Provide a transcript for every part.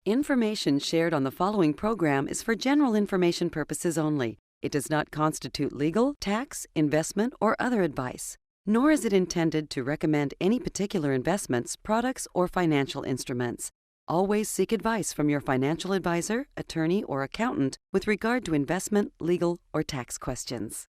Information shared on the following program is for general information purposes only. It does not constitute legal, tax, investment, or other advice, nor is it intended to recommend any particular investments, products, or financial instruments. Always seek advice from your financial advisor, attorney, or accountant with regard to investment, legal, or tax questions.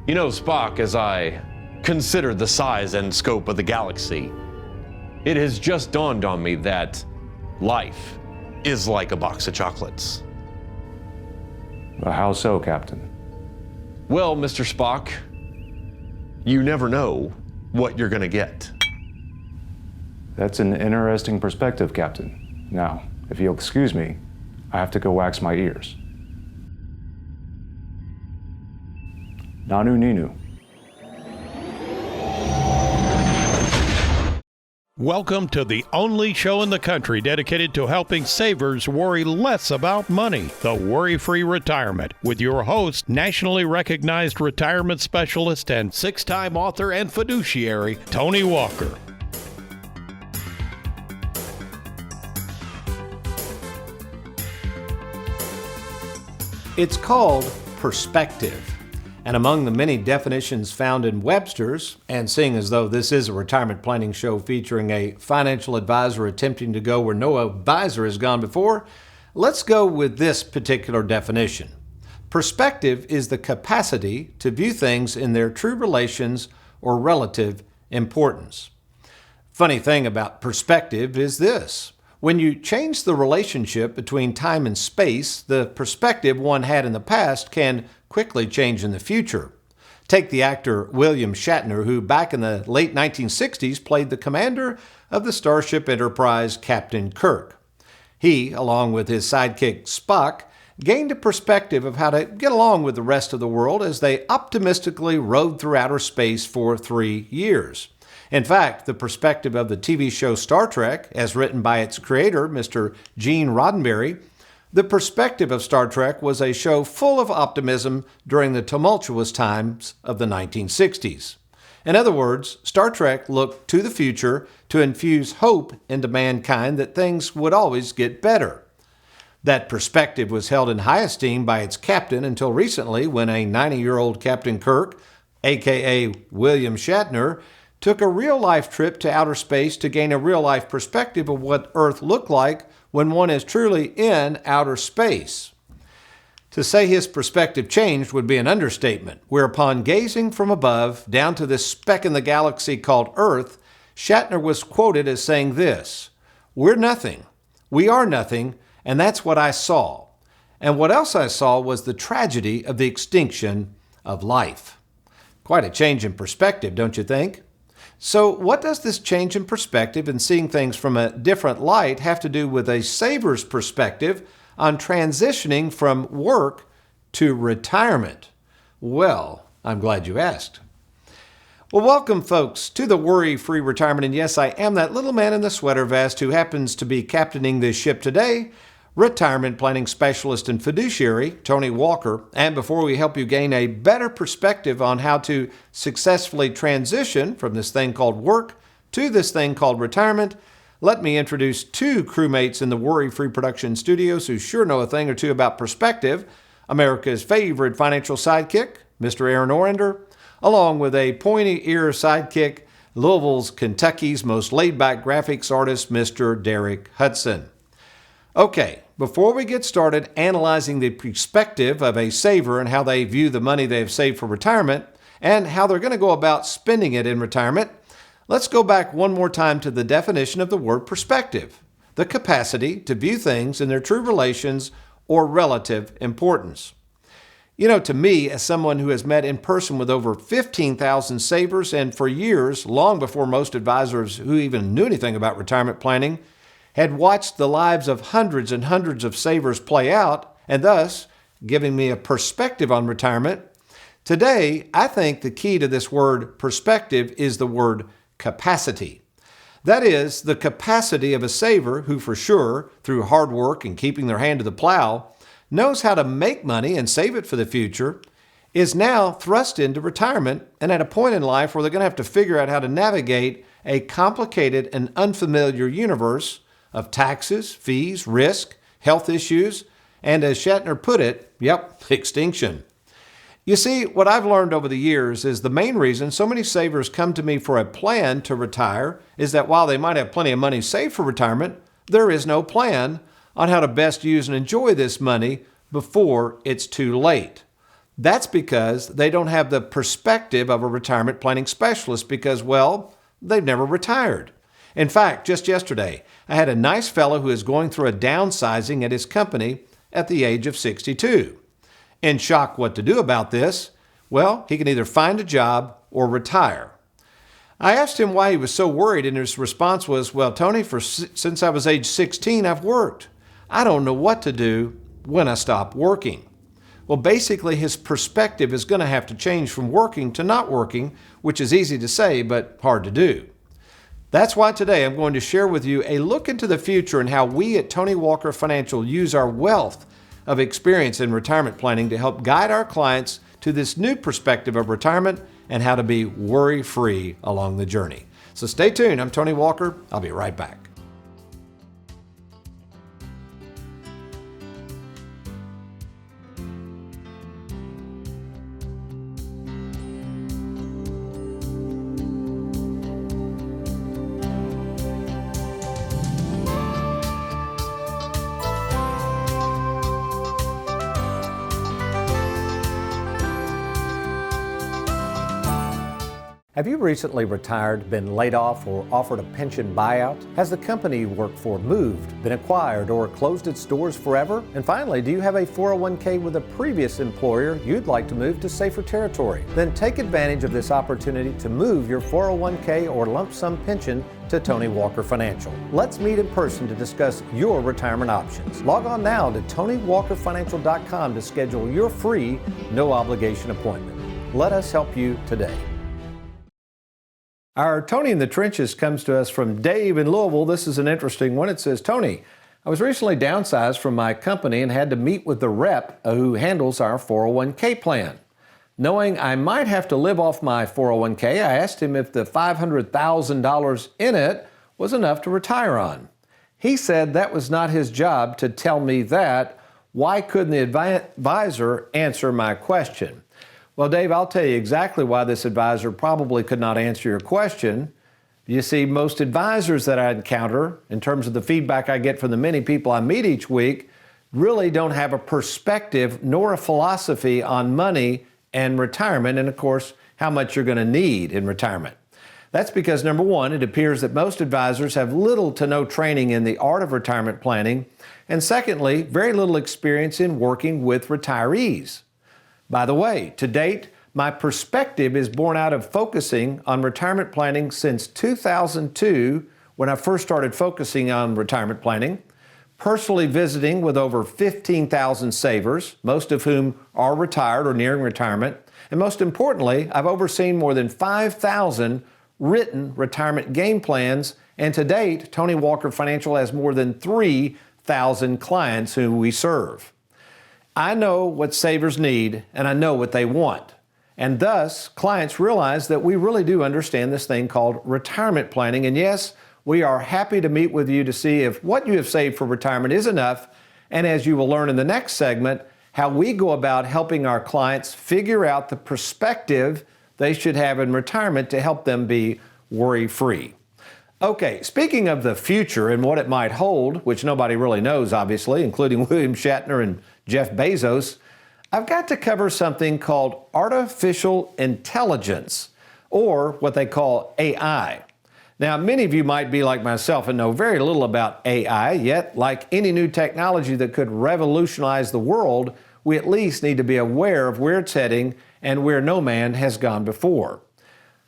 You know, Spock, as I consider the size and scope of the galaxy, it has just dawned on me that life is like a box of chocolates. How so, Captain? Well, Mr. Spock, you never know what you're gonna get. That's an interesting perspective, Captain. Now, if you'll excuse me, I have to go wax my ears. Nanu Ninu. Welcome to the only show in the country dedicated to helping savers worry less about money, the WorryFree Retirement, with your host, nationally recognized retirement specialist and six-time author and fiduciary, Tony Walker. It's called perspective. And among the many definitions found in Webster's, and seeing as though this is a retirement planning show featuring a financial advisor attempting to go where no advisor has gone before, let's go with this particular definition. Perspective is the capacity to view things in their true relations or relative importance. Funny thing about perspective is this. When you change the relationship between time and space, the perspective one had in the past can quickly change in the future. Take the actor William Shatner, who back in the late 1960s played the commander of the Starship Enterprise, Captain Kirk. He, along with his sidekick Spock, gained a perspective of how to get along with the rest of the world as they optimistically rode through outer space for 3 years. In fact, the perspective of the TV show Star Trek, as written by its creator, Mr. Gene Roddenberry, the perspective of Star Trek was a show full of optimism during the tumultuous times of the 1960s. In other words, Star Trek looked to the future to infuse hope into mankind that things would always get better. That perspective was held in high esteem by its captain until recently when a 90-year-old Captain Kirk, aka William Shatner, took a real-life trip to outer space to gain a real-life perspective of what Earth looked like when one is truly in outer space. To say his perspective changed would be an understatement, whereupon gazing from above down to this speck in the galaxy called Earth, Shatner was quoted as saying this, "We're nothing, we are nothing, and that's what I saw. And what else I saw was the tragedy of the extinction of life." Quite a change in perspective, don't you think? So what does this change in perspective and seeing things from a different light have to do with a saver's perspective on transitioning from work to retirement? Well, I'm glad you asked. Well, welcome, folks, to the Worry-Free Retirement. And yes, I am that little man in the sweater vest who happens to be captaining this ship today, retirement planning specialist and fiduciary, Tony Walker. And before we help you gain a better perspective on how to successfully transition from this thing called work to this thing called retirement, let me introduce two crewmates in the Worry-Free Production Studios who sure know a thing or two about perspective. America's favorite financial sidekick, Mr. Aaron Orander, along with a pointy-ear sidekick, Louisville's, Kentucky's most laid-back graphics artist, Mr. Derek Hudson. Okay, before we get started analyzing the perspective of a saver and how they view the money they have saved for retirement and how they're going to go about spending it in retirement, let's go back one more time to the definition of the word perspective, the capacity to view things in their true relations or relative importance. You know, to me, as someone who has met in person with over 15,000 savers and for years, long before most advisors who even knew anything about retirement planning, had watched the lives of hundreds and hundreds of savers play out, and thus giving me a perspective on retirement, today I think the key to this word perspective is the word capacity. That is, the capacity of a saver who for sure, through hard work and keeping their hand to the plow, knows how to make money and save it for the future, is now thrust into retirement and at a point in life where they're going to have to figure out how to navigate a complicated and unfamiliar universe of taxes, fees, risk, health issues, and as Shatner put it, extinction. You see, what I've learned over the years is the main reason so many savers come to me for a plan to retire is that while they might have plenty of money saved for retirement, there is no plan on how to best use and enjoy this money before it's too late. That's because they don't have the perspective of a retirement planning specialist because, well, they've never retired. In fact, just yesterday, I had a nice fellow who is going through a downsizing at his company at the age of 62. In shock what to do about this, well, he can either find a job or retire. I asked him why he was so worried, and his response was, well, Tony, since I was age 16, I've worked. I don't know what to do when I stop working. Well, basically, his perspective is going to have to change from working to not working, which is easy to say, but hard to do. That's why today I'm going to share with you a look into the future and how we at Tony Walker Financial use our wealth of experience in retirement planning to help guide our clients to this new perspective of retirement and how to be worry-free along the journey. So stay tuned. I'm Tony Walker. I'll be right back. Have you recently retired, been laid off, or offered a pension buyout? Has the company you work for moved, been acquired, or closed its doors forever? And finally, do you have a 401k with a previous employer you'd like to move to safer territory? Then take advantage of this opportunity to move your 401k or lump sum pension to Tony Walker Financial. Let's meet in person to discuss your retirement options. Log on now to TonyWalkerFinancial.com to schedule your free, no obligation appointment. Let us help you today. Our Tony in the Trenches comes to us from Dave in Louisville. This is an interesting one. It says, Tony, I was recently downsized from my company and had to meet with the rep who handles our 401k plan. Knowing I might have to live off my 401k, I asked him if the $500,000 in it was enough to retire on. He said that was not his job to tell me that. Why couldn't the advisor answer my question? Well, Dave, I'll tell you exactly why this advisor probably could not answer your question. You see, most advisors that I encounter, in terms of the feedback I get from the many people I meet each week, really don't have a perspective nor a philosophy on money and retirement, and of course, how much you're going to need in retirement. That's because, number one, it appears that most advisors have little to no training in the art of retirement planning, and secondly, very little experience in working with retirees. By the way, to date, my perspective is born out of focusing on retirement planning since 2002, when I first started focusing on retirement planning, personally visiting with over 15,000 savers, most of whom are retired or nearing retirement, and most importantly, I've overseen more than 5,000 written retirement game plans, and to date, Tony Walker Financial has more than 3,000 clients who we serve. I know what savers need, and I know what they want. And thus, clients realize that we really do understand this thing called retirement planning. And yes, we are happy to meet with you to see if what you have saved for retirement is enough, and as you will learn in the next segment, how we go about helping our clients figure out the perspective they should have in retirement to help them be worry-free. Okay, speaking of the future and what it might hold, which nobody really knows, obviously, including William Shatner and Jeff Bezos, I've got to cover something called artificial intelligence, or what they call AI. Now, many of you might be like myself and know very little about AI, yet, like any new technology that could revolutionize the world, we at least need to be aware of where it's heading and where no man has gone before.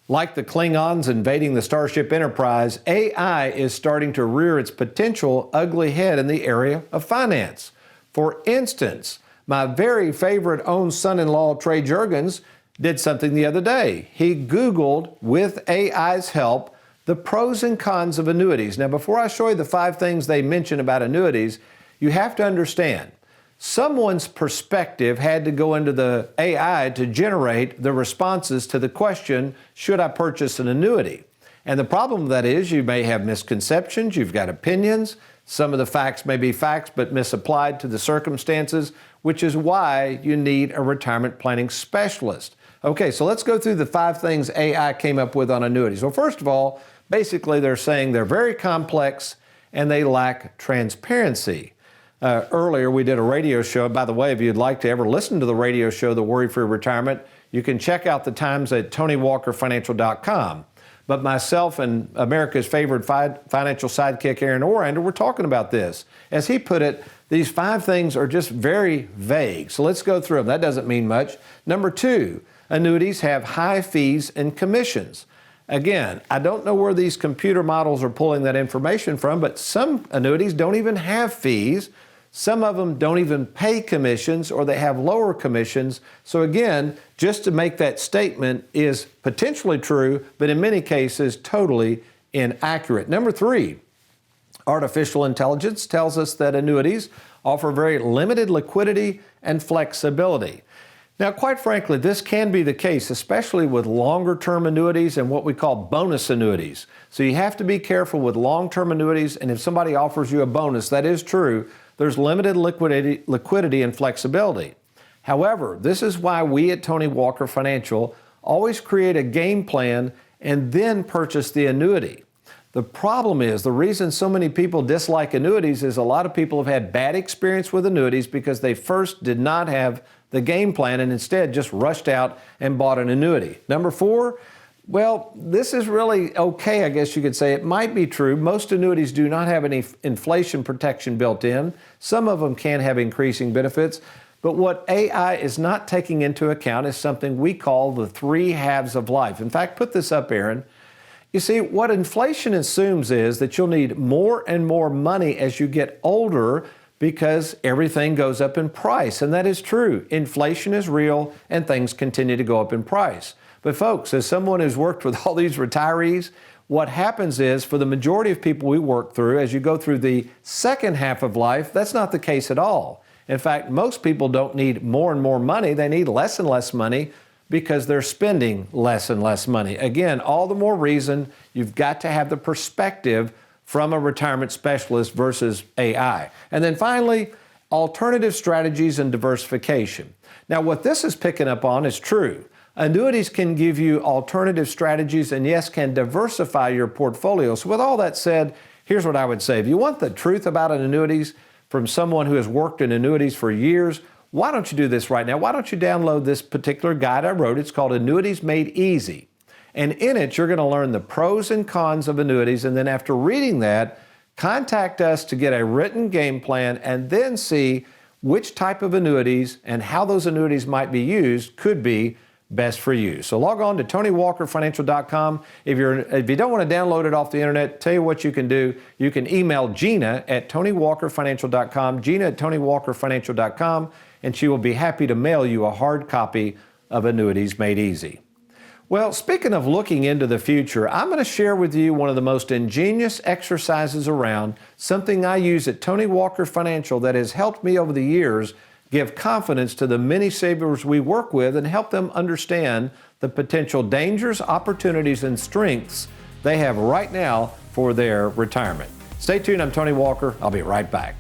Like the Klingons invading the Starship Enterprise, AI is starting to rear its potential ugly head in the area of finance. For instance, my very favorite own son-in-law, Trey Jurgens, did something the other day. He Googled, with AI's help, the pros and cons of annuities. Now, before I show you the 5 things they mention about annuities, you have to understand, someone's perspective had to go into the AI to generate the responses to the question, should I purchase an annuity? And the problem with that is you may have misconceptions, you've got opinions, some of the facts may be facts but misapplied to the circumstances, which is why you need a retirement planning specialist. Okay, so let's go through the 5 things AI came up with on annuities. Well, first of all, basically they're saying they're very complex and they lack transparency. Earlier we did a radio show. By the way, if you'd like to ever listen to the radio show, The Worry-Free Retirement, you can check out the times at TonyWalkerFinancial.com. But myself and America's favorite financial sidekick, Aaron Orander, we're talking about this. As he put it, these 5 things are just very vague. So let's go through them. That doesn't mean much. Number 2, annuities have high fees and commissions. Again, I don't know where these computer models are pulling that information from, but some annuities don't even have fees. Some of them don't even pay commissions, or they have lower commissions. So again, just to make that statement is potentially true, but in many cases totally inaccurate. Number 3, artificial intelligence tells us that annuities offer very limited liquidity and flexibility. Now, quite frankly, this can be the case, especially with longer-term annuities and what we call bonus annuities. So you have to be careful with long-term annuities, and if somebody offers you a bonus, that is true, there's limited liquidity and flexibility. However, this is why we at Tony Walker Financial always create a game plan and then purchase the annuity. The problem is, the reason so many people dislike annuities is a lot of people have had bad experience with annuities because they first did not have the game plan and instead just rushed out and bought an annuity. Number 4, well, this is really okay, I guess you could say. It might be true. Most annuities do not have any inflation protection built in. Some of them can have increasing benefits. But what AI is not taking into account is something we call the 3 halves of life. In fact, put this up, Aaron. You see, what inflation assumes is that you'll need more and more money as you get older because everything goes up in price. And that is true. Inflation is real and things continue to go up in price. But folks, as someone who's worked with all these retirees, what happens is for the majority of people we work through, as you go through the second half of life, that's not the case at all. In fact, most people don't need more and more money. They need less and less money because they're spending less and less money. Again, all the more reason you've got to have the perspective from a retirement specialist versus AI. And then finally, alternative strategies and diversification. Now, what this is picking up on is true. Annuities can give you alternative strategies and yes, can diversify your portfolio. So with all that said, here's what I would say. If you want the truth about annuities from someone who has worked in annuities for years, why don't you do this right now? Why don't you download this particular guide I wrote? It's called Annuities Made Easy. And in it, you're going to learn the pros and cons of annuities. And then after reading that, contact us to get a written game plan and then see which type of annuities and how those annuities might be used could be best for you. So log on to TonyWalkerFinancial.com. If you don't want to download it off the internet, tell you what you can do. You can email Gina at TonyWalkerFinancial.com, Gina at TonyWalkerFinancial.com, and she will be happy to mail you a hard copy of Annuities Made Easy. Well, speaking of looking into the future, I'm going to share with you one of the most ingenious exercises around, something I use at Tony Walker Financial that has helped me over the years give confidence to the many savers we work with and help them understand the potential dangers, opportunities, and strengths they have right now for their retirement. Stay tuned. I'm Tony Walker. I'll be right back.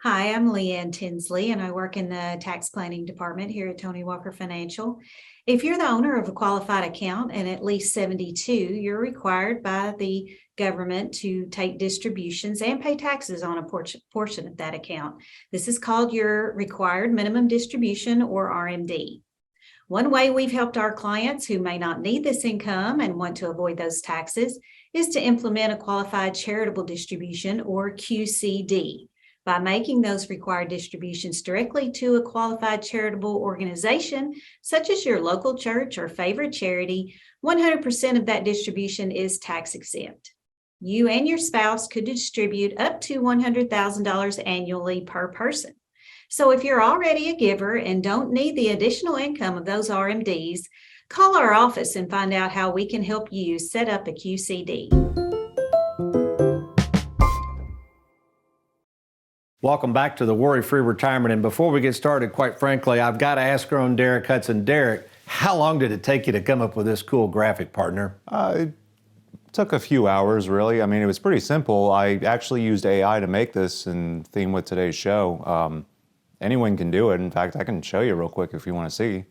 Hi, I'm Leanne Tinsley, and I work in the tax planning department here at Tony Walker Financial. If you're the owner of a qualified account and at least 72, you're required by the government to take distributions and pay taxes on a portion of that account. This is called your required minimum distribution, or RMD. One way we've helped our clients who may not need this income and want to avoid those taxes is to implement a qualified charitable distribution, or QCD. By making those required distributions directly to a qualified charitable organization, such as your local church or favorite charity, 100% of that distribution is tax exempt. You and your spouse could distribute up to $100,000 annually per person. So if you're already a giver and don't need the additional income of those RMDs, call our office and find out how we can help you set up a QCD. Welcome back to the Worry-Free Retirement. And before we get started, quite frankly, I've got to ask our own Derek Hudson. Derek, how long did it take you to come up with this cool graphic, partner? It took a few hours, really. I mean, it was pretty simple. I actually used AI to make this in theme with today's show. Anyone can do it. In fact, I can show you real quick if you want to see.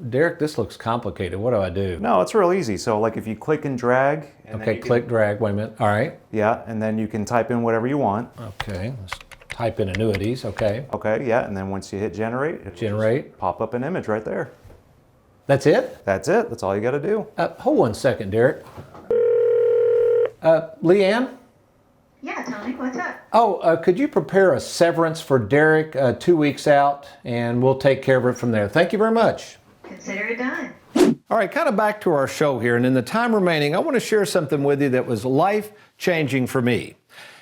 Derek, this looks complicated. What do I do? No, it's real easy. So like if you click and drag. And okay, click, drag. Wait a minute. All right. Yeah, and then you can type in whatever you want. Okay, let's type in annuities. Okay. Okay, yeah, and then once you hit generate, it'll Generate. pop up an image right there. That's it? That's it. That's all you got to do. Hold one second, Derek. Leanne? Yeah, Tony, what's up? Oh, could you prepare a severance for Derek 2 weeks out, and we'll take care of it from there. Thank you very much. Consider it done. All right, kind of back to our show here, and in the time remaining, I want to share something with you that was life-changing for me.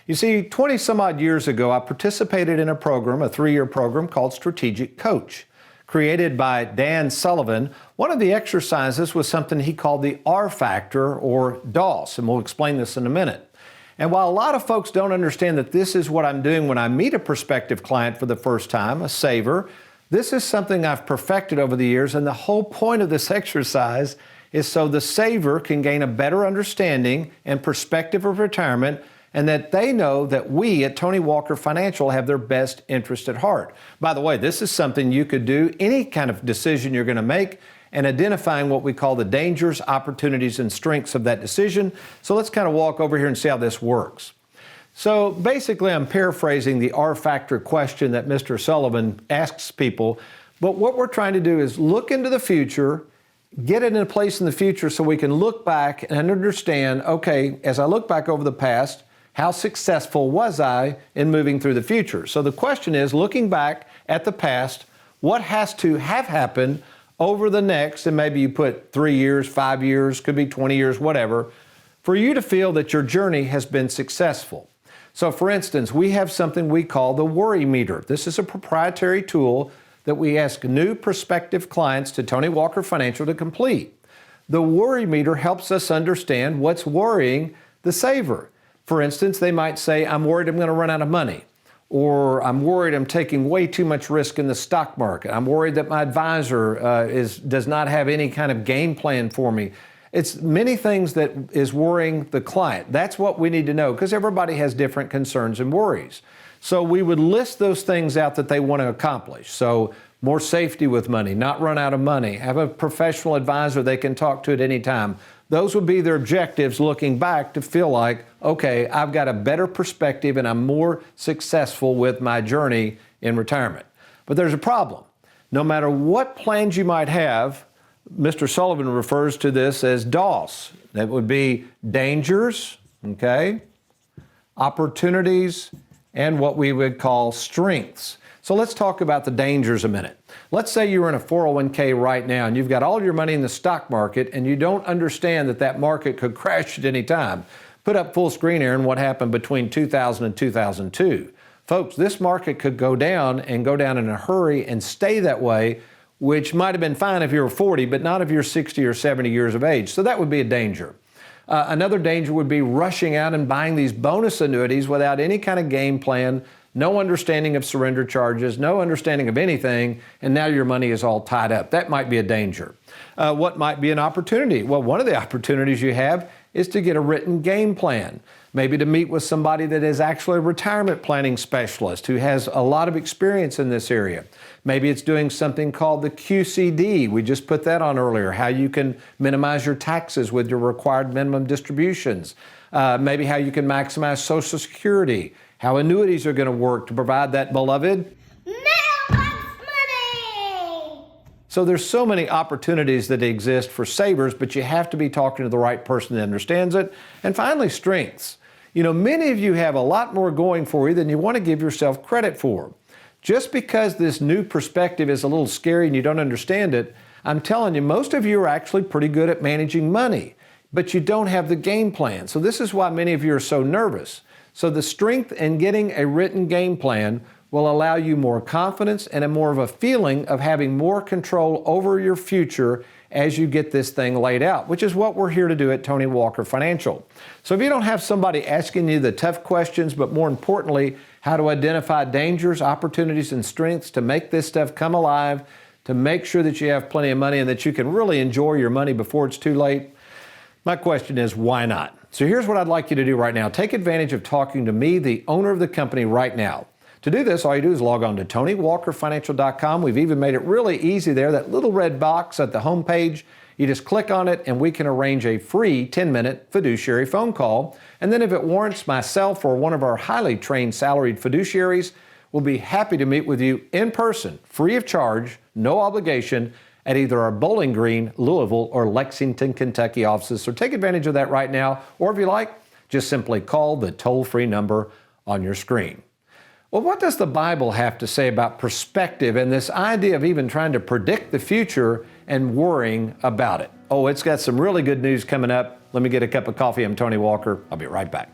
You see, 20 some odd years ago, I participated in a program, a 3-year program called Strategic Coach. Created by Dan Sullivan, one of the exercises was something he called the R factor, or DOS, and we'll explain this in a minute. And while a lot of folks don't understand that this is what I'm doing when I meet a prospective client for the first time, a saver, this is something I've perfected over the years, and the whole point of this exercise is so the saver can gain a better understanding and perspective of retirement, and that they know that we at Tony Walker Financial have their best interest at heart. By the way, this is something you could do any kind of decision you're going to make, and identifying what we call the dangers, opportunities, and strengths of that decision. So let's kind of walk over here and see how this works. So basically, I'm paraphrasing the R factor question that Mr. Sullivan asks people, but what we're trying to do is look into the future, get it in a place in the future so we can look back and understand, okay, as I look back over the past, how successful was I in moving through the future? So the question is, looking back at the past, what has to have happened over the next, and maybe you put 3 years, 5 years, could be 20 years, whatever, for you to feel that your journey has been successful. So for instance, we have something we call the Worry Meter. This is a proprietary tool that we ask new prospective clients to Tony Walker Financial to complete. The Worry Meter helps us understand what's worrying the saver. For instance, they might say, I'm worried I'm going to run out of money, or I'm worried I'm taking way too much risk in the stock market. I'm worried that my advisor does not have any kind of game plan for me. It's many things that is worrying the client. That's what we need to know, because everybody has different concerns and worries. So we would list those things out that they want to accomplish. So more safety with money, not run out of money, have a professional advisor they can talk to at any time. Those would be their objectives looking back to feel like, okay, I've got a better perspective and I'm more successful with my journey in retirement. But there's a problem. No matter what plans you might have, Mr. Sullivan refers to this as DOS. That would be dangers, okay, opportunities, and what we would call strengths. So let's talk about the dangers a minute. Let's say you're in a 401k right now and you've got all your money in the stock market and you don't understand that that market could crash at any time. Put up full screen, Aaron, what happened between 2000 and 2002. Folks, this market could go down and go down in a hurry and stay that way, which might have been fine if you were 40, but not if you're 60 or 70 years of age. So that would be a danger. Another danger would be rushing out and buying these bonus annuities without any kind of game plan, no understanding of surrender charges, no understanding of anything, and now your money is all tied up. That might be a danger. What might be an opportunity? Well, one of the opportunities you have is to get a written game plan. Maybe to meet with somebody that is actually a retirement planning specialist who has a lot of experience in this area. Maybe it's doing something called the QCD. We just put that on earlier, how you can minimize your taxes with your required minimum distributions. Maybe how you can maximize Social Security, how annuities are going to work to provide that beloved mailbox money! So there's so many opportunities that exist for savers, but you have to be talking to the right person that understands it. And finally, strengths. Many of you have a lot more going for you than you want to give yourself credit for. Just because this new perspective is a little scary and you don't understand it, I'm telling you, most of you are actually pretty good at managing money, but you don't have the game plan. So this is why many of you are so nervous. So the strength in getting a written game plan will allow you more confidence and a more of a feeling of having more control over your future as you get this thing laid out, which is what we're here to do at Tony Walker Financial. So if you don't have somebody asking you the tough questions, but more importantly, how to identify dangers, opportunities, and strengths to make this stuff come alive, to make sure that you have plenty of money and that you can really enjoy your money before it's too late, my question is, why not? So here's what I'd like you to do right now. Take advantage of talking to me, the owner of the company, right now. To do this, all you do is log on to TonyWalkerFinancial.com. We've even made it really easy there. That little red box at the home page, you just click on it and we can arrange a free 10-minute fiduciary phone call. And then if it warrants, myself or one of our highly trained salaried fiduciaries will be happy to meet with you in person, free of charge, no obligation, at either our Bowling Green, Louisville, or Lexington, Kentucky offices. So take advantage of that right now, or if you like, just simply call the toll-free number on your screen. Well, what does the Bible have to say about perspective and this idea of even trying to predict the future and worrying about it? Oh, it's got some really good news coming up. Let me get a cup of coffee. I'm Tony Walker. I'll be right back.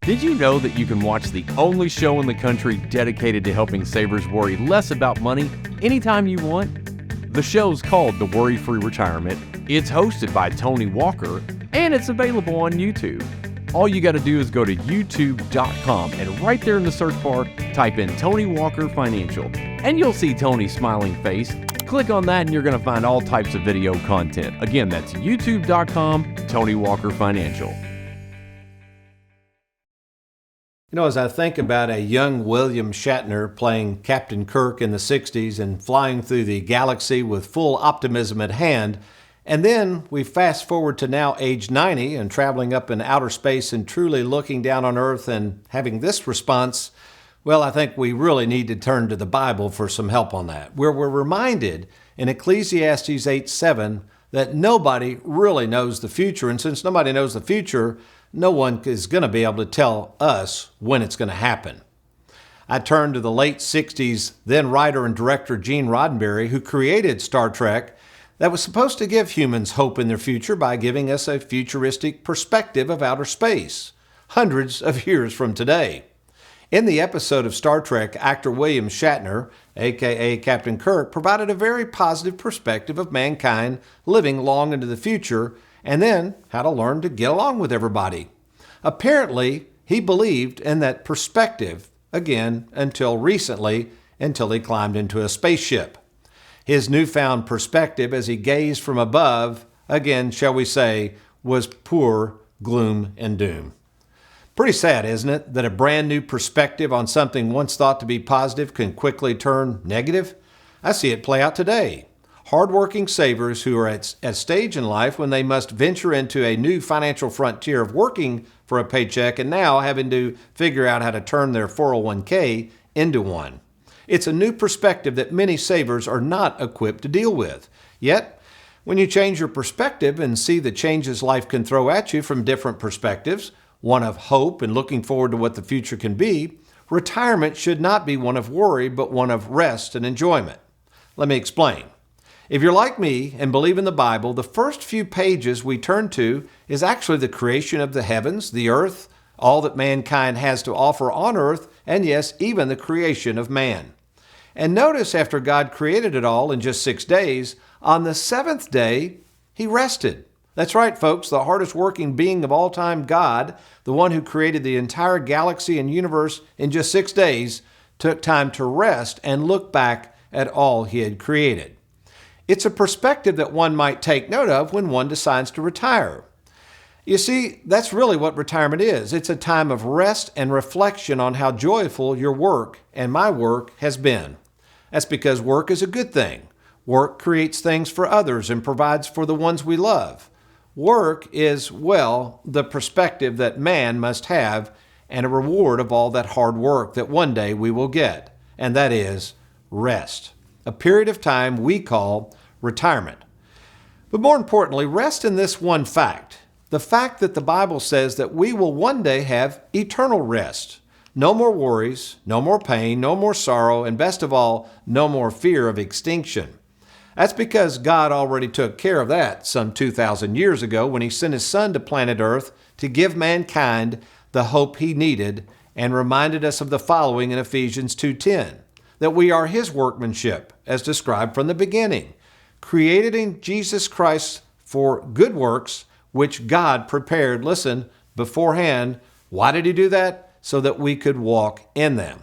Did you know that you can watch the only show in the country dedicated to helping savers worry less about money anytime you want? The show's called The WorryFree Retirement. It's hosted by Tony Walker, and it's available on YouTube. All you got to do is go to youtube.com and right there in the search bar, type in Tony Walker Financial, and you'll see Tony's smiling face. Click on that and you're going to find all types of video content. Again, that's youtube.com, Tony Walker Financial. As I think about a young William Shatner playing Captain Kirk in the 60s and flying through the galaxy with full optimism at hand, and then we fast forward to now age 90 and traveling up in outer space and truly looking down on Earth and having this response, well, I think we really need to turn to the Bible for some help on that, where we're reminded in Ecclesiastes 8:7 that nobody really knows the future, and since nobody knows the future, no one is going to be able to tell us when it's going to happen. I turn to the late 60s then writer and director Gene Roddenberry, who created Star Trek, that was supposed to give humans hope in their future by giving us a futuristic perspective of outer space, hundreds of years from today. In the episode of Star Trek, actor William Shatner, aka Captain Kirk, provided a very positive perspective of mankind living long into the future and then how to learn to get along with everybody. Apparently, he believed in that perspective, again, until recently, until he climbed into a spaceship. His newfound perspective as he gazed from above, again, shall we say, was pure gloom and doom. Pretty sad, isn't it, that a brand new perspective on something once thought to be positive can quickly turn negative? I see it play out today. Hardworking savers who are at a stage in life when they must venture into a new financial frontier of working for a paycheck and now having to figure out how to turn their 401k into one. It's a new perspective that many savers are not equipped to deal with. Yet, when you change your perspective and see the changes life can throw at you from different perspectives, one of hope and looking forward to what the future can be, retirement should not be one of worry, but one of rest and enjoyment. Let me explain. If you're like me and believe in the Bible, the first few pages we turn to is actually the creation of the heavens, the earth, all that mankind has to offer on earth, and yes, even the creation of man. And notice after God created it all in just 6 days, on the seventh day, He rested. That's right, folks, the hardest working being of all time, God, the one who created the entire galaxy and universe in just 6 days, took time to rest and look back at all He had created. It's a perspective that one might take note of when one decides to retire. You see, that's really what retirement is. It's a time of rest and reflection on how joyful your work and my work has been. That's because work is a good thing. Work creates things for others and provides for the ones we love. Work is, well, the perspective that man must have and a reward of all that hard work that one day we will get, and that is rest. A period of time we call retirement. But more importantly, rest in this one fact, the fact that the Bible says that we will one day have eternal rest. No more worries, no more pain, no more sorrow, and best of all, no more fear of extinction. That's because God already took care of that some 2,000 years ago when He sent His Son to planet Earth to give mankind the hope he needed and reminded us of the following in Ephesians 2:10, that we are His workmanship, as described from the beginning, created in Jesus Christ for good works, which God prepared, listen, beforehand. Why did He do that? So that we could walk in them.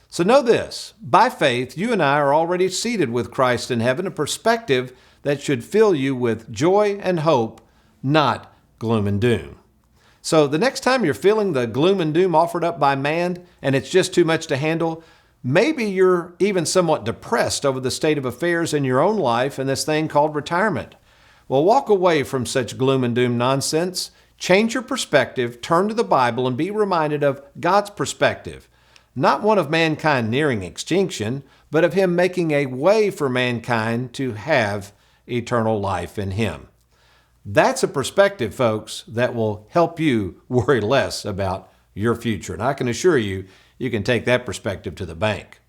So know this, by faith, you and I are already seated with Christ in heaven, a perspective that should fill you with joy and hope, not gloom and doom. So the next time you're feeling the gloom and doom offered up by man and it's just too much to handle, maybe you're even somewhat depressed over the state of affairs in your own life and this thing called retirement. Well, walk away from such gloom and doom nonsense. Change your perspective, turn to the Bible, and be reminded of God's perspective. Not one of mankind nearing extinction, but of Him making a way for mankind to have eternal life in Him. That's a perspective, folks, that will help you worry less about your future. And I can assure you, you can take that perspective to the bank.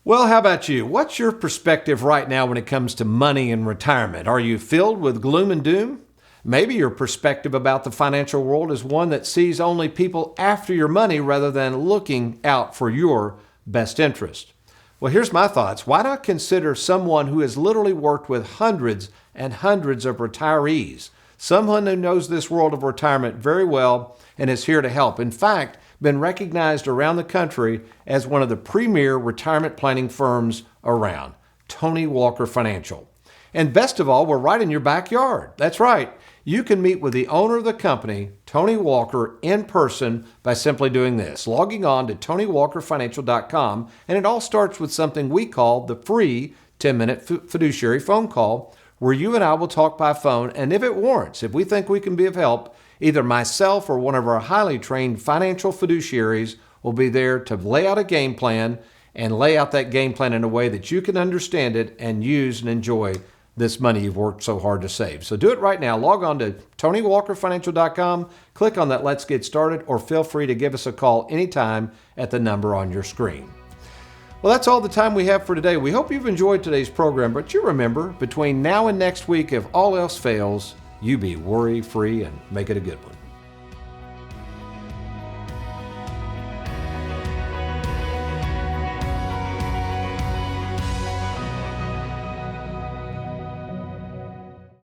Well, how about you? What's your perspective right now when it comes to money and retirement? Are you filled with gloom and doom? Maybe your perspective about the financial world is one that sees only people after your money rather than looking out for your best interest. Well, here's my thoughts. Why not consider someone who has literally worked with hundreds and hundreds of retirees, someone who knows this world of retirement very well and is here to help. In fact, been recognized around the country as one of the premier retirement planning firms around, Tony Walker Financial. And best of all, we're right in your backyard. That's right. You can meet with the owner of the company, Tony Walker, in person by simply doing this, logging on to TonyWalkerFinancial.com, and it all starts with something we call the free 10-minute fiduciary phone call, where you and I will talk by phone, and if it warrants, if we think we can be of help, either myself or one of our highly trained financial fiduciaries will be there to lay out a game plan and lay out that game plan in a way that you can understand it and use and enjoy this money you've worked so hard to save. So do it right now. Log on to TonyWalkerFinancial.com, click on that Let's Get Started, or feel free to give us a call anytime at the number on your screen. Well, that's all the time we have for today. We hope you've enjoyed today's program, but you remember, between now and next week, if all else fails, you be worry-free and make it a good one.